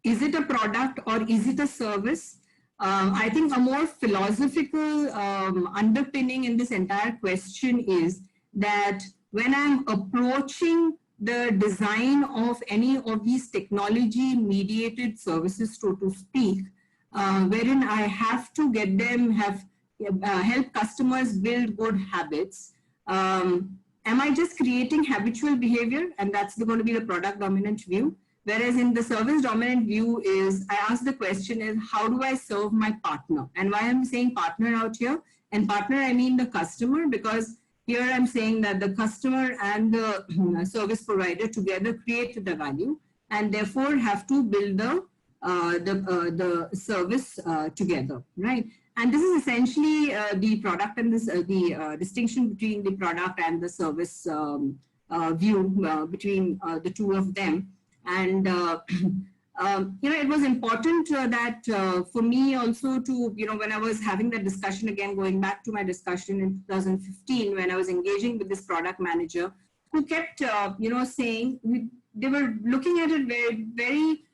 is it a product or is it a service? I think a more philosophical underpinning in this entire question is that when I'm approaching the design of any of these technology mediated services, so to speak, wherein I have to get them, help customers build good habits, am I just creating habitual behavior? And that's going to be the product dominant view. Whereas in the service dominant view is, I ask the question is, how do I serve my partner? And why I'm saying partner out here, and partner, I mean the customer, because here I'm saying that the customer and the service provider together create the value, and therefore have to build the service together, right? And this is essentially the product and this the distinction between the product and the service view between the two of them. And it was important that for me also to, when I was having that discussion again, going back to my discussion in 2015, when I was engaging with this product manager who kept, saying, they were looking at it very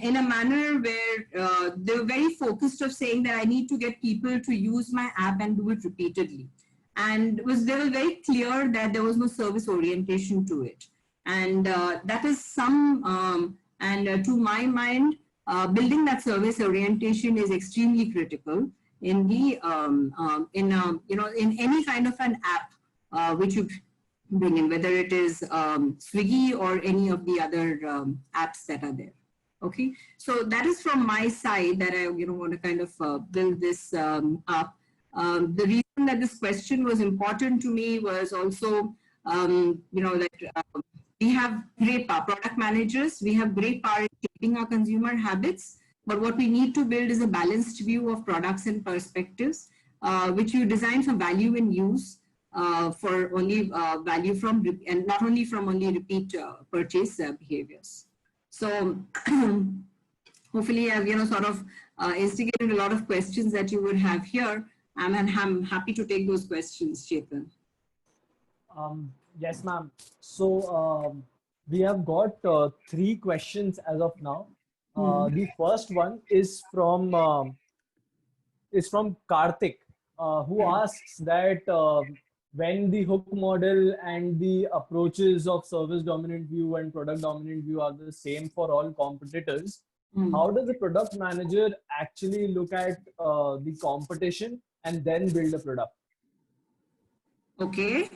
in a manner where they were very focused of saying that I need to get people to use my app and do it repeatedly. And they were very clear that there was no service orientation to it. And that is some, to my mind, building that service orientation is extremely critical in the in any kind of an app which you bring in, whether it is Swiggy or any of the other apps that are there. Okay, so that is from my side that I want to kind of build this up. The reason that this question was important to me was also that we have great power, product managers, we have great power in shaping our consumer habits, but what we need to build is a balanced view of products and perspectives, which you design for value in use, for only value from, and not only from only repeat purchase behaviors. So hopefully I've sort of instigated a lot of questions that you would have here, and I'm happy to take those questions, Chetan. Yes, ma'am. So we have got 3 questions as of now. The first one is from Karthik, who asks that when the hook model and the approaches of service dominant view and product dominant view are the same for all competitors, how does the product manager actually look at the competition and then build a product? Okay.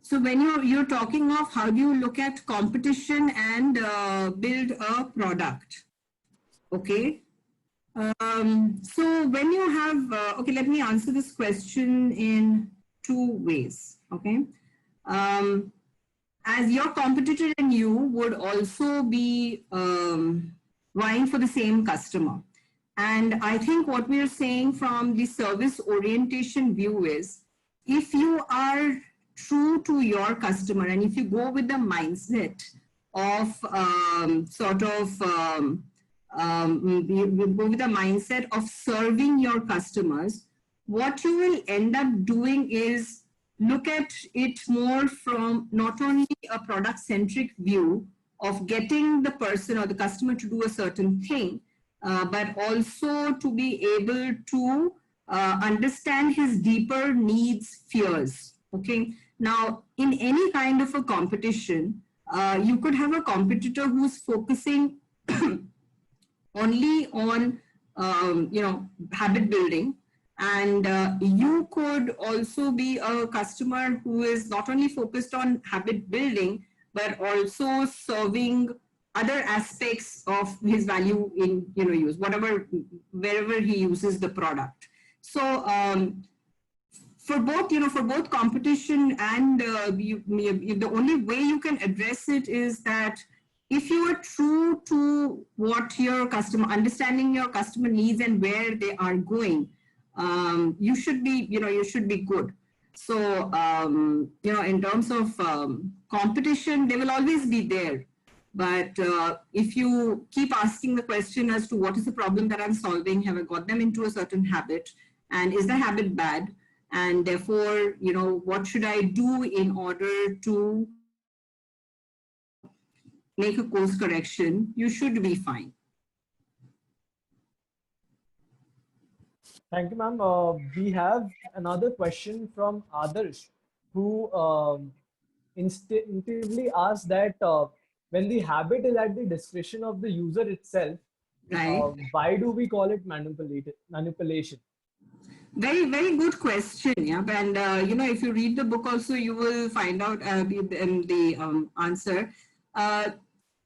So when you're talking of how do you look at competition and build a product, okay? So when you have, okay, let me answer this question in 2 ways, okay? As your competitor and you would also be vying for the same customer. And I think what we are saying from the service orientation view is, if you are true to your customer and if you go with the mindset of you go with the mindset of serving your customers, what you will end up doing is look at it more from not only a product-centric view of getting the person or the customer to do a certain thing, but also to be able to understand his deeper needs, fears. Okay. Now, in any kind of a competition, you could have a competitor who's focusing only on, habit building, and you could also be a customer who is not only focused on habit building, but also serving other aspects of his value in use, wherever he uses the product. So for both competition and the only way you can address it is that if you are true to what your customer, understanding your customer needs and where they are going, you should be good. So in terms of competition, they will always be there. But if you keep asking the question as to what is the problem that I'm solving, have I got them into a certain habit, and is the habit bad? And therefore, what should I do in order to make a course correction? You should be fine. Thank you, ma'am. We have another question from Adarsh, who instinctively asks that when the habit is at the discretion of the user itself, right, why do we call it manipulation? Very, very good question. Yeah, and if you read the book also, you will find out the answer.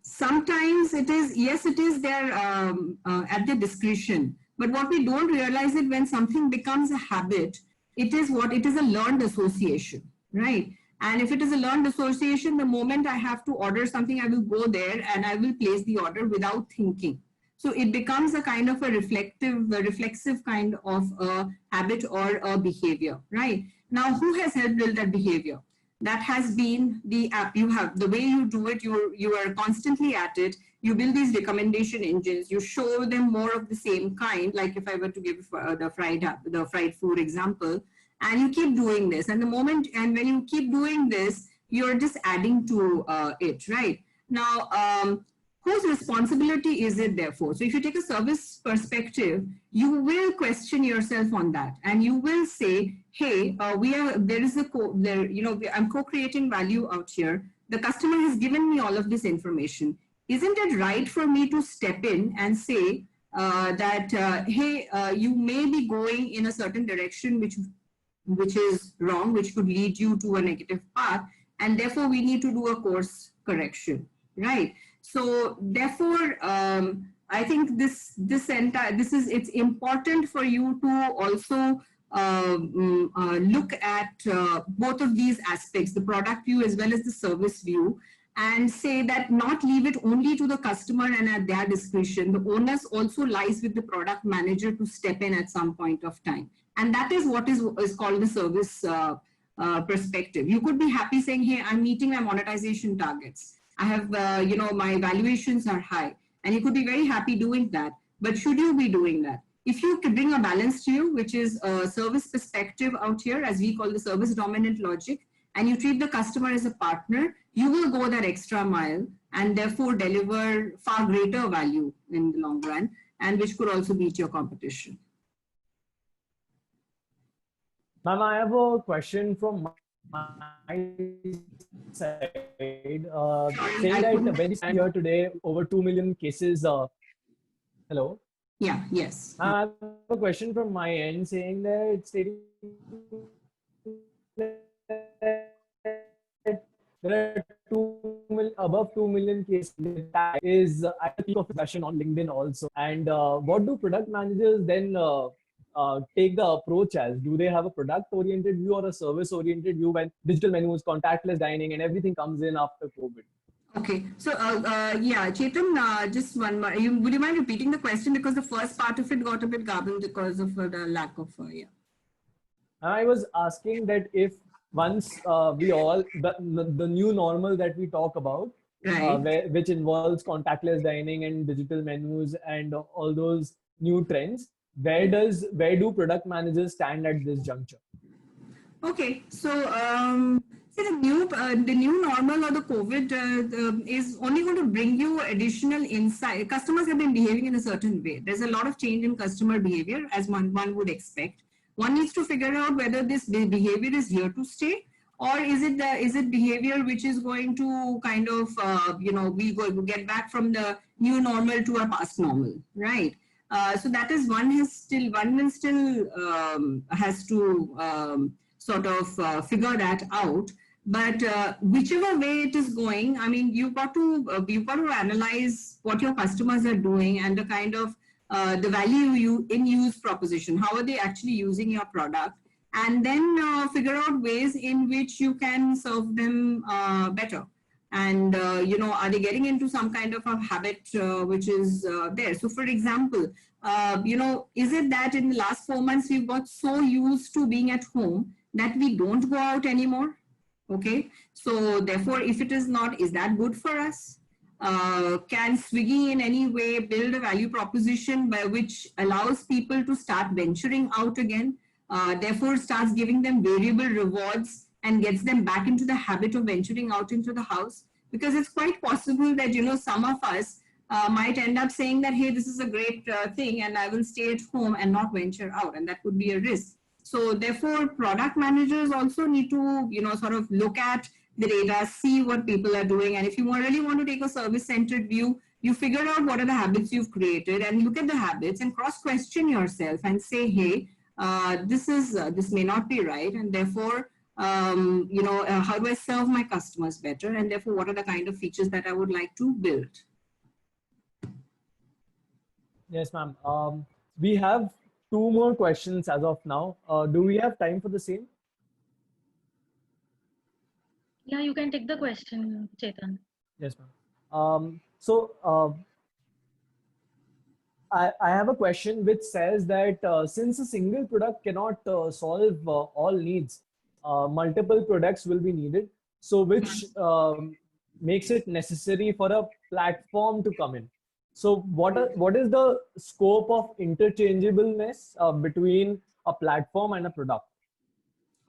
Sometimes it is, yes, it is there at the discretion. But what we don't realize is when something becomes a habit, it is a learned association, right? And if it is a learned association, the moment I have to order something, I will go there and I will place the order without thinking. So it becomes a kind of a reflexive kind of a habit or a behavior, right? Now, who has helped build that behavior? That has been the app. You have the way you do it, you are constantly at it. You build these recommendation engines, you show them more of the same kind, like if I were to give the fried food example, and you keep doing this. And when you keep doing this, you're just adding to it, right? Now, whose responsibility is it therefore? So if you take a service perspective, you will question yourself on that, and you will say, hey, I'm co-creating value out here. The customer has given me all of this information. Isn't it right for me to step in and say hey, you may be going in a certain direction which is wrong, which could lead you to a negative path, and therefore we need to do a course correction, right? So therefore, I think it's important for you to also look at both of these aspects, the product view as well as the service view, and say that not leave it only to the customer and at their discretion. The onus also lies with the product manager to step in at some point of time. And that is what is called the service perspective. You could be happy saying, hey, I'm meeting my monetization targets. I have, my valuations are high. And you could be very happy doing that. But should you be doing that? If you could bring a balance to you, which is a service perspective out here, as we call the service dominant logic, and you treat the customer as a partner, you will go that extra mile and therefore deliver far greater value in the long run, and which could also beat your competition. Ma'am, I have a question from my side. Saying that when we stand here today, over 2 million cases. Hello? Yeah, yes. I have a question from my end saying that it's stating there are above 2 million cases. That is at the peak of discussion on LinkedIn also. And what do product managers then take the approach as? Do they have a product-oriented view or a service-oriented view when digital menus, contactless dining, and everything comes in after COVID? Okay, so yeah, Chetan, just one more. Would you mind repeating the question, because the first part of it got a bit garbled because of the lack of yeah. I was asking that if once we all the new normal that we talk about, right, which involves contactless dining and digital menus and all those new trends, where do product managers stand at this juncture? Okay, so see, the new normal or the COVID is only going to bring you additional insight. Customers have been behaving in a certain way. There's a lot of change in customer behavior, as one would expect. One needs to figure out whether this behavior is here to stay, or is it behavior which is going to kind of we get back from the new normal to a past normal, right? So that is one will still has to sort of figure that out. But whichever way it is going, I mean, you've got to analyze what your customers are doing and the kind of the value in use proposition. How are they actually using your product? And then figure out ways in which you can serve them better. And are they getting into some kind of a habit which is there? So, for example, is it that in the last 4 months we've got so used to being at home that we don't go out anymore? Okay, so therefore, if it is not, is that good for us? Can Swiggy in any way build a value proposition by which allows people to start venturing out again, therefore starts giving them variable rewards and gets them back into the habit of venturing out into the house? Because it's quite possible that, some of us might end up saying that, hey, this is a great thing and I will stay at home and not venture out, and that could be a risk. So therefore, product managers also need to, sort of look at the data, see what people are doing. And if you really want to take a service-centered view, you figure out what are the habits you've created and look at the habits and cross-question yourself and say, hey, this may not be right. And therefore, how do I serve my customers better? And therefore, what are the kind of features that I would like to build? Yes, ma'am. We have 2 more questions as of now. Do we have time for the same? Yeah, you can take the question, Chetan. Yes, ma'am. So I have a question which says that since a single product cannot solve all needs, multiple products will be needed. So which makes it necessary for a platform to come in. So what is the scope of interchangeableness between a platform and a product?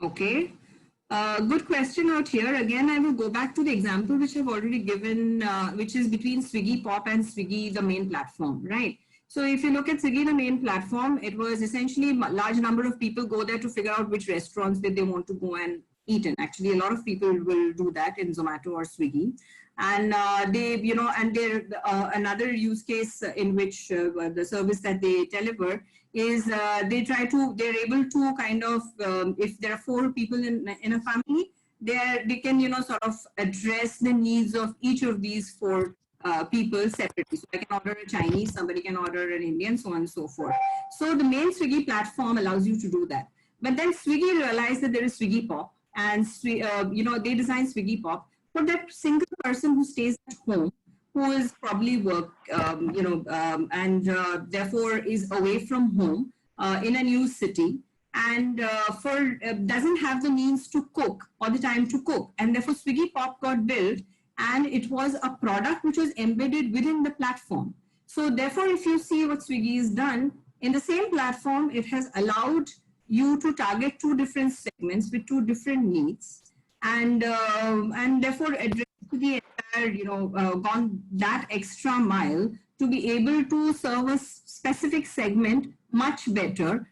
Okay. Good question out here. Again, I will go back to the example which I've already given, which is between Swiggy Pop and Swiggy, the main platform, right? So if you look at Swiggy, the main platform, it was essentially a large number of people go there to figure out which restaurants that they want to go and eat in. Actually, a lot of people will do that in Zomato or Swiggy. And they, you know, and they're another use case in which the service that they deliver is they're able to kind of, if there are 4 people in a family, they can, you know, sort of address the needs of each of these 4 people separately. So I can order a Chinese, somebody can order an Indian, so on and so forth. So the main Swiggy platform allows you to do that. But then Swiggy realized that there is Swiggy Pop, and you know, they designed Swiggy Pop for that single person who stays at home, who is probably work, you know, and therefore is away from home in a new city, and doesn't have the means to cook or the time to cook, and therefore Swiggy Pop got built, and it was a product which was embedded within the platform. So therefore, if you see what Swiggy has done in the same platform, it has allowed you to target 2 different segments with 2 different needs, and therefore address the entire, you know, gone that extra mile to be able to serve a specific segment much better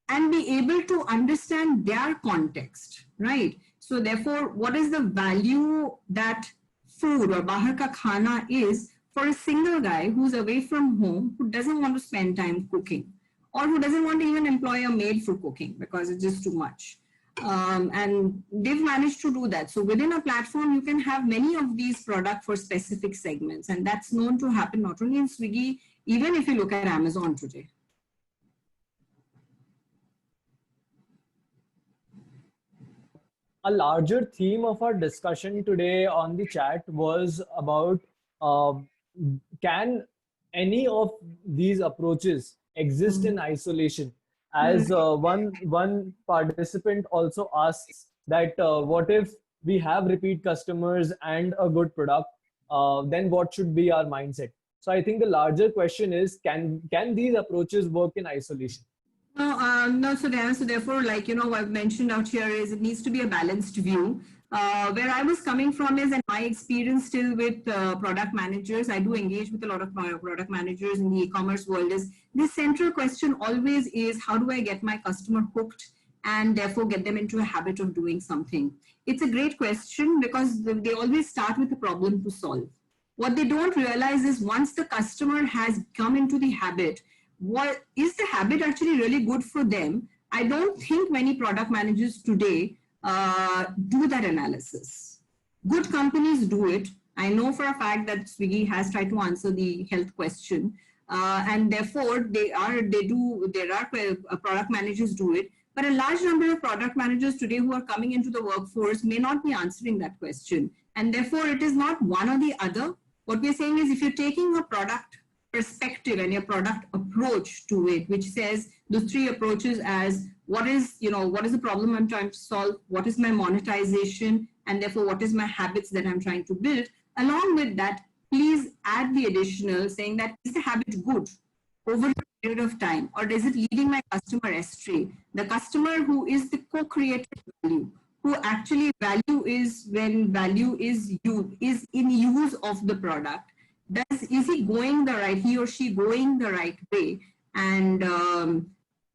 and be able to understand their context, right? So therefore, what is the value that food or bahar ka khana is for a single guy who's away from home, who doesn't want to spend time cooking, or who doesn't want to even employ a maid for cooking because it's just too much. And they've managed to do that. So within a platform, you can have many of these products for specific segments. And that's known to happen not only in Swiggy, even if you look at Amazon today. A larger theme of our discussion today on the chat was about can any of these approaches exist in isolation? As one participant also asks that what if we have repeat customers and a good product, then what should be our mindset? So I think the larger question is, can these approaches work in isolation? No, so therefore, like, you know, what I've mentioned out here is it needs to be a balanced view. Where I was coming from is, and my experience still with product managers, I do engage with a lot of product managers in the e-commerce world, is the central question always is, how do I get my customer hooked and therefore get them into a habit of doing something? It's a great question because they always start with a problem to solve. What they don't realize is once the customer has come into the habit, what is the habit actually really good for them? I don't think many product managers today do that analysis. Good companies do it. I know for a fact that Swiggy has tried to answer the health question, and therefore there are product managers do it. But a large number of product managers today who are coming into the workforce may not be answering that question, and therefore it is not one or the other. What we're saying is, if you're taking a product perspective and your product approach to it, which says the 3 approaches as what is the problem I'm trying to solve, what is my monetization, and therefore what is my habits that I'm trying to build. Along with that, please add the additional saying that is the habit good over a period of time, or is it leading my customer astray? The customer who is the co-creator value, who actually value is when value is in use of the product. Is he or she going the right way? And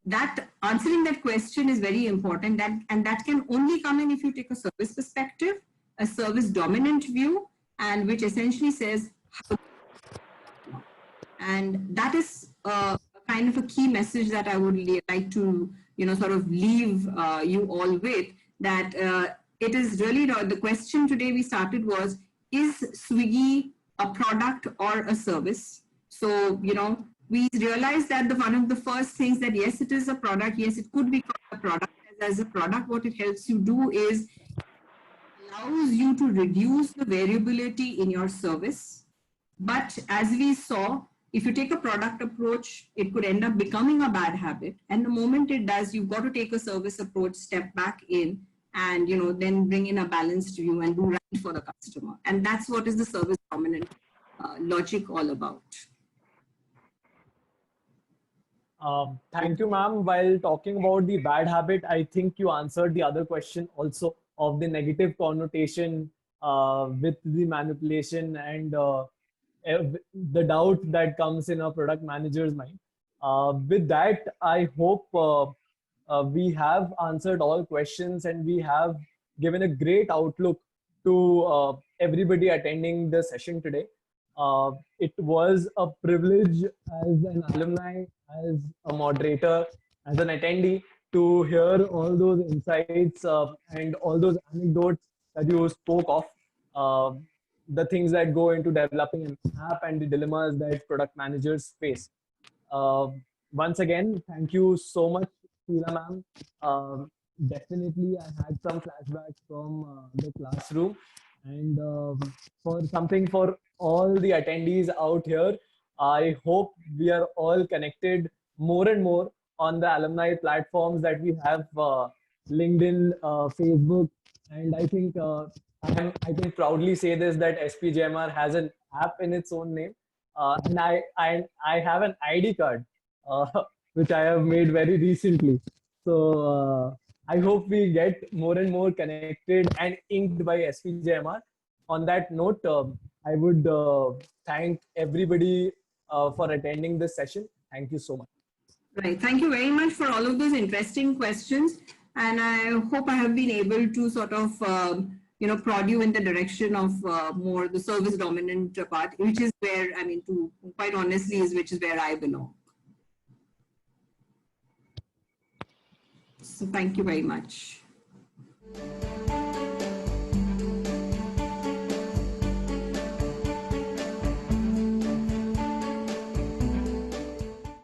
that answering that question is very important. And that can only come in if you take a service perspective, a service dominant view, and which essentially says how. And that is kind of a key message that I would like to, you know, sort of leave you all with, that it is really the question today we started was, is Swiggy a product or a service? So, you know, we realized that one of the first things that yes, it is a product. Yes, it could be called a product. As a product, what it helps you do is allows you to reduce the variability in your service. But as we saw, if you take a product approach, it could end up becoming a bad habit. And the moment it does, you've got to take a service approach, step back in, and then bring in a balanced view and do right for the customer. And that's what is the service dominant logic all about. Thank you, ma'am. While talking about the bad habit, I think you answered the other question also of the negative connotation with the manipulation and the doubt that comes in a product manager's mind. With that, I hope we have answered all questions and we have given a great outlook to everybody attending the session today. It was a privilege as an alumni, as a moderator, as an attendee to hear all those insights and all those anecdotes that you spoke of, the things that go into developing an app and the dilemmas that product managers face. Once again, thank you so much, Sheila ma'am. Definitely, I had some flashbacks from the classroom, and for something for all the attendees out here, I hope we are all connected more and more on the alumni platforms that we have, LinkedIn, Facebook, and I think I can proudly say this, that SPJIMR has an app in its own name, and I have an ID card uh, which I have made very recently. So I hope we get more and more connected and inked by SPJIMR. On that note, I would thank everybody for attending this session. Thank you so much. Right. Thank you very much for all of those interesting questions. And I hope I have been able to sort of, prod you in the direction of more the service dominant part, which is where, I mean, to quite honestly, which is where I belong. So thank you very much.